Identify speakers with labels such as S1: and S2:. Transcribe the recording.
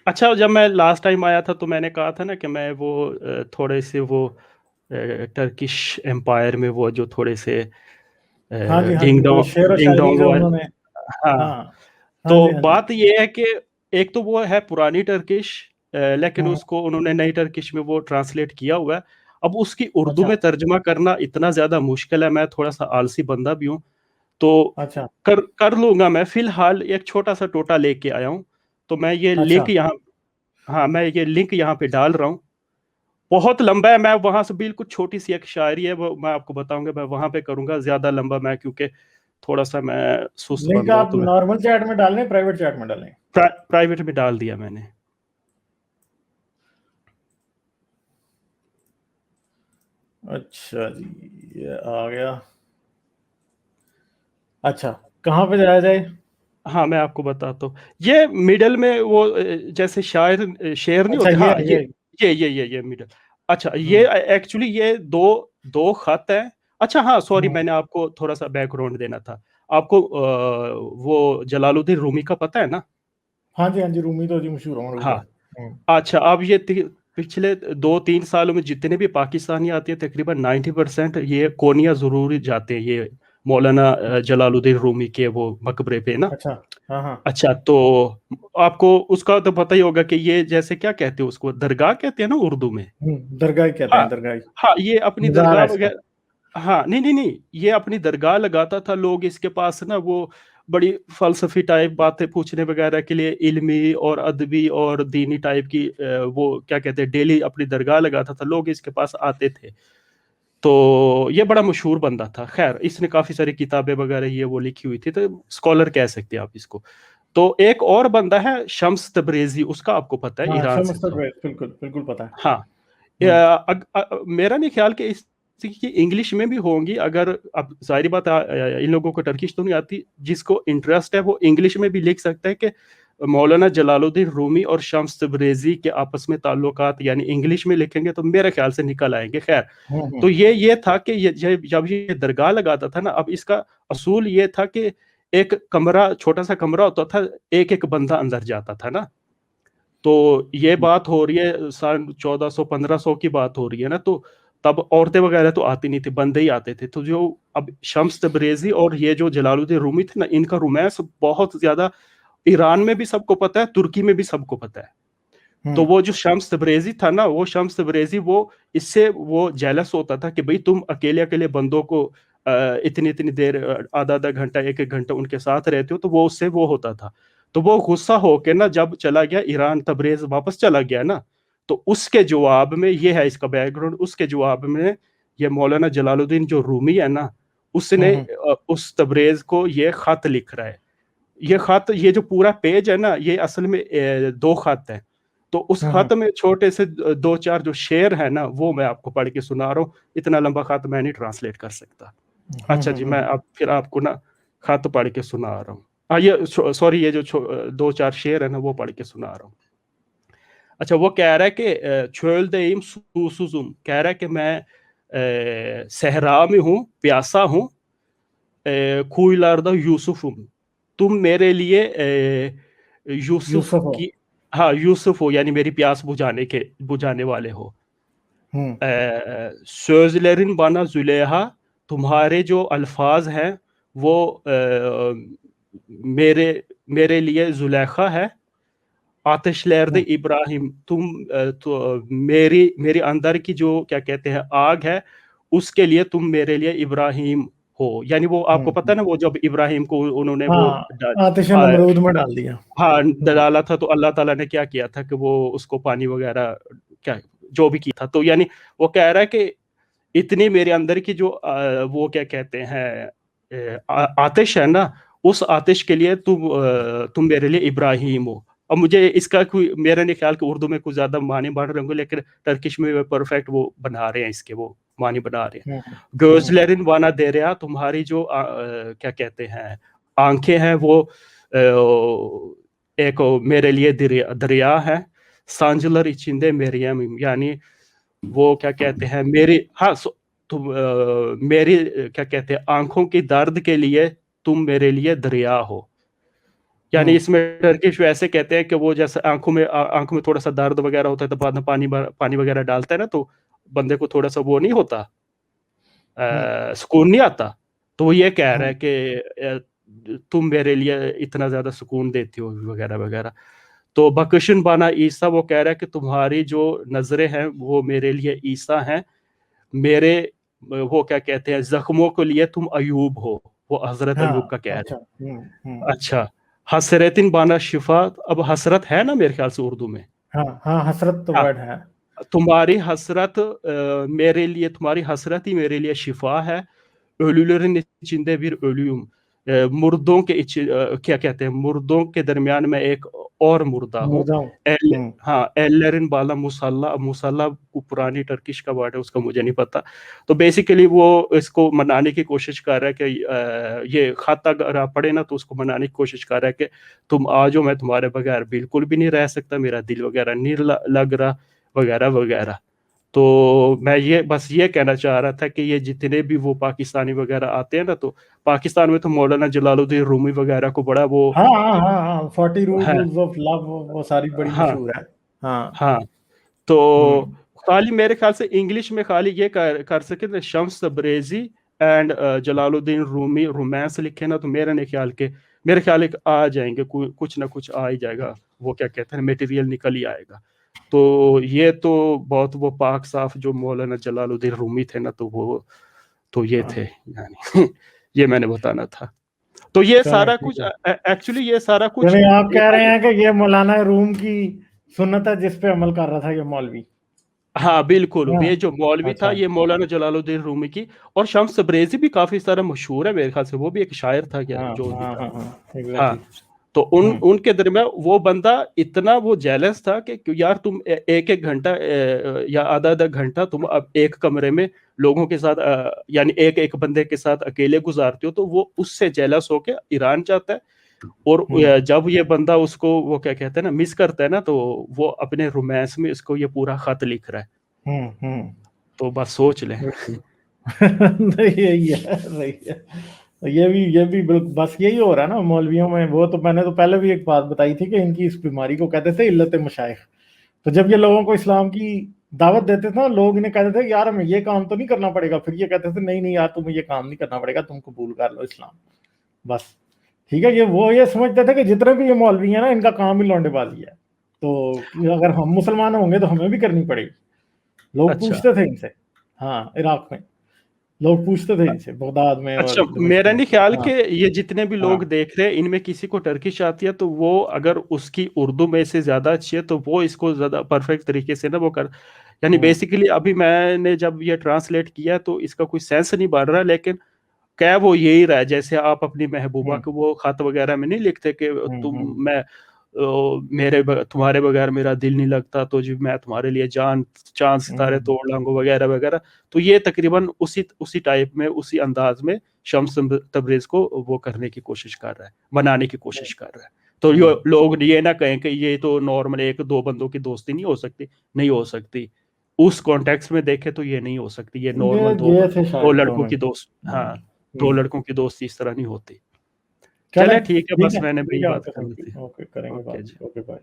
S1: अच्छा, जब मैं लास्ट टाइम आया था तो मैंने कहा था ना कि मैं वो थोड़े से वो टर्किश एम्पायर में वो जो थोड़े से
S2: हाँ जी, हाँ
S1: डिंग
S2: जी, वो
S1: डोंग
S2: शेर व
S1: डिंग
S2: शायरी
S1: डोंग
S2: जो
S1: वाले।
S2: उन्होंने।
S1: हाँ,
S2: हाँ, हाँ
S1: तो
S2: जी, हाँ जी।
S1: बात ये है कि एक तो वो है पुरानी टर्किश, लेकिन
S2: हम्म,
S1: उसको उन्होंने नई टर्किश में वो ट्रांसलेट किया हुआ है। अब उसकी उर्दू
S2: अच्छा,
S1: में तर्जमा करना इतना ज़्यादा मुश्किल है, मैं थोड़ा सा आलसी बंदा भी हूँ, तो
S2: अच्छा,
S1: कर कर लूँगा मैं। फ़िलहाल एक छोटा-सा टोटा लेके आया हूँ, तो मैं ये
S2: अच्छा।
S1: लिंक यहाँ, हाँ, मैं ये लिंक यहाँ पे डाल रहा हूँ। बहुत लंबा है, मैं वहाँ से बिल्कुल छोटी-सी एक शायरी है, वो मैं आपको बताऊँगा, मैं वहाँ पे करूँगा। ज़्यादा लंबा मैं, क्योंकि थोड़ा-सा मैं सुस्त
S2: लिंक
S1: बंदा हूँ,
S2: आप
S1: तो मैं
S2: नॉर्मल चैट में डालें, प्राइवेट चैट में डालें?
S1: प्राइवेट में डाल दिया मैंने।
S2: अच्छा जी, ये आ गया। अच्छा, कहाँ पे जाया जाए?
S1: हाँ, मैं आपको बताता हूँ। ये मिडल में वो जैसे शेर नहीं
S2: अच्छा,
S1: होते, हाँ,
S2: ये।
S1: ये मिडल। अच्छा, ये
S2: हम्म,
S1: एक्चुअली ये 2 खत हैं। अच्छा, हाँ, सॉरी,
S2: हम्म।
S1: मैंने आपको थोड़ा-सा बैकग्राउंड देना था। आपको वो जलालुद्दीन रूमी का पता है ना?
S2: हाँ जी, हाँ जी, रूमी तो जी मशहूर मशहूर
S1: हाँ।
S2: है।
S1: अच्छा, अब ये पिछले 2-3 सालों में जितने भी पाकिस्तानी आते हैं, तकरीबन 90% ये कोनिया ज़रूर जाते हैं, ये मौलाना जलालुद्दीन रूमी के वो मकबरे पे ना।
S2: अच्छा, हाँ, हाँ।
S1: अच्छा, तो आपको उसका तो पता ही होगा कि ये जैसे क्या कहते हैं उसको, दरगाह कहते हैं ना उर्दू में?
S2: दरगाह कहते
S1: हाँ,
S2: हैं, दरगाह।
S1: हाँ, ये अपनी
S2: मज़ार
S1: दरगाह
S2: है इसका।
S1: वगैरह। हाँ, नहीं, नहीं, नहीं, ये अपनी दरगाह लगाता था, लोग इसके पास ना वो बड़ी फ़लसफ़ी टाइप बातें पूछने वगैरह के लिए, इल्मी और अदबी और दीनी टाइप की वो क्या कहते हैं, डेली अपनी दरगाह लगाता था, लोग इसके पास आते थे। तो ये बड़ा मशहूर बंदा था। ख़ैर, इसने काफ़ी सारी किताबें वगैरह ये वो लिखी हुई थी, तो स्कॉलर कह सकते हैं आप इसको। तो एक और बंदा है शम्स तबरेज़ी, उसका आपको पता है,
S2: हाँ,
S1: ईरान से
S2: शम्स
S1: था।
S2: तबरेज़, बिल्कुल, बिल्कुल पता है।
S1: हाँ।
S2: हुँ,
S1: मेरा नहीं ख्याल कि इसकी इंग्लिश में भी होंगी, अगर अब ज़ाहिर बात है, इन लोगों को टर्किश तो नहीं आती, जिसको इंटरेस्ट है वो इंग्लिश में भी लिख सकता है कि मौलाना जलालुद्दीन रूमी और शम्स तबरेज़ी के आपस में ताल्लुकात, यानी इंग्लिश में लिखेंगे तो मेरे ख्याल से निकल आएँगे। ख़ैर,
S2: हुँ,
S1: तो
S2: हुँ,
S1: ये था कि ये जब ये दरगाह लगाता था ना, अब इसका असूल ये था कि एक कमरा, छोटा-सा कमरा होता था, एक-एक बंदा अंदर जाता था ना। तो ये
S2: हुँ,
S1: बात हो रही है सन 1400-1500 की बात हो रही है ना, तो तब औरतें वगैरह तो आती नहीं थी, बंदे ही आते थे। तो जो अब शम्स तबरेज़ी और ये जो जलालुद्दीन रूमी थे ना, इनका रोमांस बहुत ज़्यादा ईरान में भी सबको पता है, तुर्की में भी सबको पता है। तो
S2: हुँ,
S1: वो जो शम्स तबरेज़ी था ना, वो शम्स तबरेज़ी वो इससे वो जेलस होता था कि भई तुम अकेले-अकेले बंदों को इतनी-इतनी देर आधा-आधा घंटा, 1-1 घंटा उनके साथ रहते हो, तो वो उससे वो होता था। तो वो गुस्सा होके ना जब चला गया ईरान, तबरेज़ वापस चला गया ना, तो उसके जवाब में ये है इसका बैकग्राउंड, उसके जवाब में ये मौलाना जलालुद्दीन जो रूमी है ना,
S2: हुँ,
S1: उसने
S2: हुँ,
S1: उस तबरेज़ को ये खत लिख रहा है। ये खत, ये जो पूरा पेज है ना, ये असल में 2 खत हैं। तो उस
S2: हुँ, हुँ,
S1: खत में छोटे से 2-4 जो शेर हैं ना, वो मैं आपको पढ़ के सुना रहा हूँ। इतना लंबा खत मैं नहीं ट्रांसलेट कर सकता।
S2: हुँ,
S1: अच्छा
S2: हुँ,
S1: जी,
S2: हुँ,
S1: मैं
S2: हुँ।
S1: अब फिर आपको ना खत पढ़ के सुना रहा हूँ। हाँ, ये सॉरी, ये जो 2-4 शेर है ना, वो पढ़ के सुना रहा हूँ। अच्छा, वो कह रहा है कि "Çöldeyim, susuzum", कह रहा है कि मैं सहरा में हूँ, प्यासा हूँ, kuyularda Yusuf'um। तुम मेरे लिए यूसुफ
S2: यूसुफ हो।
S1: की, हाँ, यूसुफ हो, यानी मेरी प्यास बुझाने वाले हो।
S2: हुँ,
S1: Sözlerin bana Züleyha, तुम्हारे जो अल्फाज हैं वो मेरे मेरे लिए जुलेखा है। आतिशलर्द
S2: हुँ,
S1: इब्राहिम, तो मेरी मेरी अंदर की जो क्या कहते हैं आग है, उसके लिए तुम मेरे लिए इब्राहिम हो। यानी वो
S2: हुँ,
S1: आपको पता
S2: हुँ।
S1: है ना, वो जब इब्राहिम को उन्होंने वो
S2: हाँ, आतिश
S1: आ,
S2: नमरूद में डाल दिया।
S1: हाँ,
S2: हुँ,
S1: डाला था, तो अल्लाह ताला ने क्या किया था कि वो उसको पानी वगैरह क्या जो भी किया था। तो यानी वो कह रहा है कि इतनी मेरे अंदर की जो वो क्या कहते हैं आतिश है ना, उस आतिश के लिए तुम मेरे लिए इब्राहिम हो। अब मुझे इसका कोई, मेरा नहीं ख्याल कि उर्दू में कुछ ज़्यादा मानी बढ़ रहे होंगे, लेकिन टर्किश में परफेक्ट वो बना रहे हैं, इसके वो मानी बना रहे हैं।
S2: हुँ, हुँ, हुँ,
S1: gözlerin bana derya, तुम्हारी जो क्या कहते हैं आंखें हैं, वो एक मेरे लिए दरिया है। sancılar içinde Meryem'im, यानी वो क्या कहते हैं मेरी, हाँ, तुम मेरी क्या कहते हैं आंखों की दर्द के लिए तुम मेरे लिए दरिया हो। یعنی اس میں ٹرکش ایسے کہتے ہیں کہ وہ جیسے آنکھوں میں تھوڑا سا درد وغیرہ ہوتا ہے تو بعد میں پانی وغیرہ ڈالتا ہے نا تو بندے کو تھوڑا سا وہ نہیں ہوتا، سکون نہیں آتا. تو وہ یہ کہہ رہا ہے کہ تم میرے لیے اتنا زیادہ سکون دیتی ہو وغیرہ وغیرہ. تو بکشن بانا عیسیٰ وہ کہہ رہا ہے کہ تمہاری جو نظریں ہیں وہ میرے لیے عیسیٰ ہیں، میرے وہ کیا کہتے ہیں زخموں کے لیے تم ایوب ہو. وہ حضرت ایوب کا کہہ رہے ہیں. اچھا، حسرتن بانا شفا. اب حسرت ہے نا میرے خیال سے اردو میں.
S2: ہاں حسرت تو ورڈ ہے.
S1: تمہاری حسرت میرے لیے، تمہاری حسرت ہی میرے لیے شفا ہے. ölülerin içinde bir ölüyüm. مردوں کے کیا کہتے ہیں، مردوں کے درمیان میں ایک اور مردہ ہوں. ہاں ایلرن بالا مسلح. مسلح پرانی ٹرکش کا ورڈ ہے، اس کا مجھے نہیں پتا. تو بیسیکلی وہ اس کو منانے کی کوشش کر رہا ہے کہ یہ خط اگر آپ پڑھے نا تو اس کو منانے کی کوشش کر رہا ہے کہ تم آ جاؤ، میں تمہارے بغیر بالکل بھی نہیں رہ سکتا، میرا دل وغیرہ نہیں لگ رہا وغیرہ وغیرہ. تو میں بس یہ کہنا چاہ رہا تھا کہ یہ جتنے بھی وہ پاکستانی وغیرہ آتے ہیں نا، تو پاکستان میں تو مولانا جلال الدین رومی وغیرہ کو بڑا وہ
S2: 40 rules of love وہ ساری بڑی مشہور ہے.
S1: ہاں تو خالی میرے خیال سے انگلش میں خالی یہ کر سکے شمس تبریزی and Jalal Uddin Rumi romance لکھے نا، تو میرے خیال آ جائیں گے، کچھ نہ کچھ آ ہی جائے گا. وہ کیا کہتے ہیں میٹیریل نکل ہی آئے گا. تو یہ تو بہت وہ پاک صاف جو مولانا جلال الدین رومی تھے نا، تو یہ تھے یعنی یہ میں نے بتانا تھا. تو یہ سارا کچھ ایکچولی یہ سارا کچھ
S2: آپ کہہ رہے ہیں کہ یہ مولانا روم کی سنت ہے جس پہ عمل کر رہا تھا یہ مولوی.
S1: ہاں بالکل، یہ جو مولوی تھا یہ مولانا جلال الدین رومی کی. اور شمس تبریزی بھی کافی سارا مشہور ہے میرے خیال سے، وہ بھی ایک شاعر تھا جو بھی تھا. ہاں تو ان کے درمیان وہ بندہ اتنا وہ جیلس تھا کہ یار تم ایک گھنٹہ یا آدھا گھنٹہ تم اب ایک کمرے میں لوگوں کے ساتھ یعنی ایک بندے کے ساتھ اکیلے گزارتے ہو. تو وہ اس سے جیلس ہو کے ایران جاتا ہے، اور جب یہ بندہ اس کو وہ کیا کہتے ہیں نا مس کرتا ہے نا، تو وہ اپنے رومانس میں اس کو یہ پورا خط لکھ رہا ہے. تو بس سوچ لیں.
S2: یہ بھی بس یہی ہو رہا ہے نا مولویوں میں. وہ تو میں نے تو پہلے بھی ایک بات بتائی تھی کہ ان کی اس بیماری کو کہتے تھے علت مشائخ. تو جب یہ لوگوں کو اسلام کی دعوت دیتے تھے لوگ انہیں کہتے تھے یار ہمیں یہ کام تو نہیں کرنا پڑے گا، پھر یہ کہتے تھے نہیں یار تمہیں یہ کام نہیں کرنا پڑے گا، تم قبول کر لو اسلام بس. ٹھیک ہے، یہ سمجھتے تھے کہ جتنے بھی یہ مولوی ہیں نا ان کا کام ہی لونڈے بازی ہے، تو اگر ہم مسلمان ہوں گے تو ہمیں بھی کرنی پڑے گی. لوگ پوچھتے تھے ان سے. ہاں عراق میں لوگ پوچھتے تھے ان سے، بغداد میں.
S1: اچھا میرا نہیں خیال کہ یہ جتنے بھی لوگ دیکھ رہے ہیں ان میں کسی کو ٹرکش آتی ہے تو وہ اگر اس کی اردو میں سے زیادہ اچھی ہے تو وہ اس کو زیادہ پرفیکٹ طریقے سے نا وہ یعنی بیسیکلی ابھی میں نے جب یہ ٹرانسلیٹ کیا تو اس کا کوئی سینس نہیں بن رہا، لیکن کیا وہ یہی رہا جیسے آپ اپنی محبوبہ کو وہ خط وغیرہ میں نہیں لکھتے کہ تمہارے بغیر میرا دل نہیں لگتا، تو جب میں تمہارے لیے چاند ستارے توڑ لاؤں وغیرہ وغیرہ. تو یہ تقریباً اسی ٹائپ میں اسی انداز میں شمس تبریز کو وہ کرنے کی کوشش کر رہا ہے، بنانے کی کوشش کر رہا ہے. تو لوگ یہ نہ کہیں کہ یہ تو نارمل ایک دو بندوں کی دوستی نہیں ہو سکتی. اس کانٹیکس میں دیکھے تو یہ نہیں ہو سکتی، یہ نارمل دو لڑکوں کی دوست. ہاں دو لڑکوں کی دوستی اس طرح نہیں ہوتی. چلے ٹھیک ہے، بس میں نے بھی بات کرنی تھی.
S2: اوکے کریں گے بات. Okay bye.